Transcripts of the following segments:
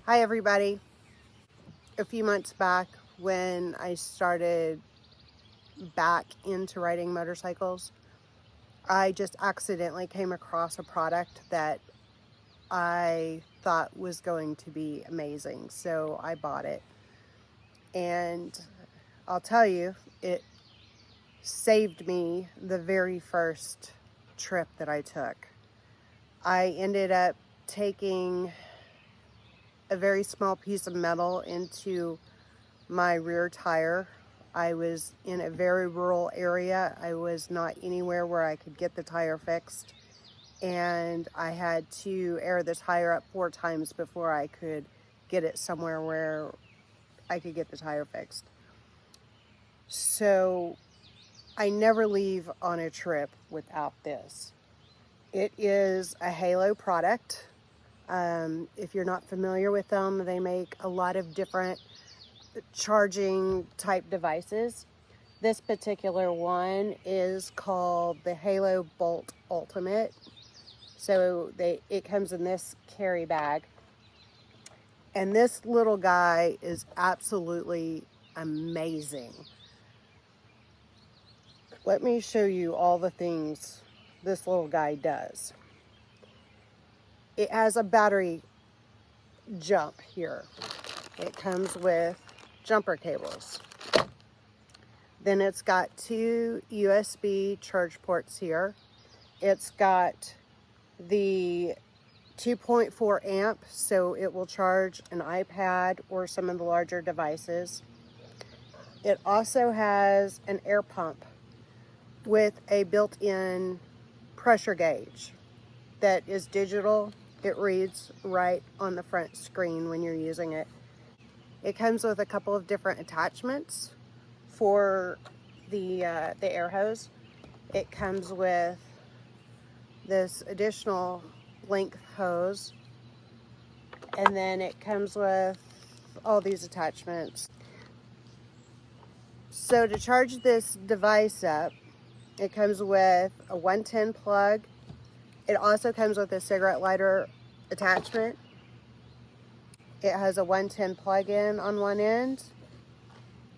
Hi everybody. A few months back when I started back into riding motorcycles, I just accidentally came across a product that I thought was going to be amazing. So I bought it. And I'll tell you, it saved me the very first trip that I took. I ended up taking a very small piece of metal into my rear tire. I was in a very rural area. I was not anywhere where I could get the tire fixed. And I had to air the tire up 4 times before I could get it somewhere where I could get the tire fixed. So I never leave on a trip without this. It is a Halo product. If you're not familiar with them, they make a lot of different charging type devices. This particular one is called the Halo Bolt Ultimate. So it comes in this carry bag. And this little guy is absolutely amazing. Let me show you all the things this little guy does. It has a battery jump here. It comes with jumper cables. Then it's got 2 USB charge ports here. It's got the 2.4 amp, so it will charge an iPad or some of the larger devices. It also has an air pump with a built-in pressure gauge that is digital. It reads right on the front screen when you're using it. It comes with a couple of different attachments for the air hose. It comes with this additional length hose, and then it comes with all these attachments. So to charge this device up, it comes with a 110 plug. It also comes with a cigarette lighter attachment. It has a 110 plug-in on one end,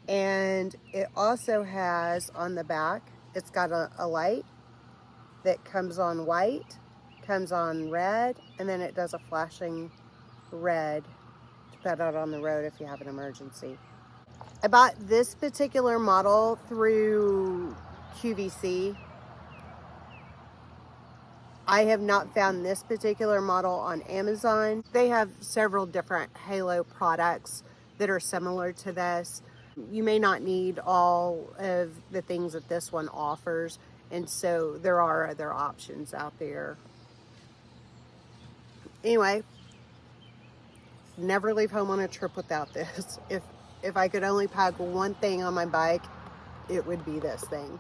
and it also has on the back, it's got a light that comes on white, comes on red, and then it does a flashing red to put out on the road if you have an emergency. I bought this particular model through QVC. I have not found this particular model on Amazon. They have several different Halo products that are similar to this. You may not need all of the things that this one offers, and so there are other options out there. Anyway, never leave home on a trip without this. If I could only pack one thing on my bike, it would be this thing.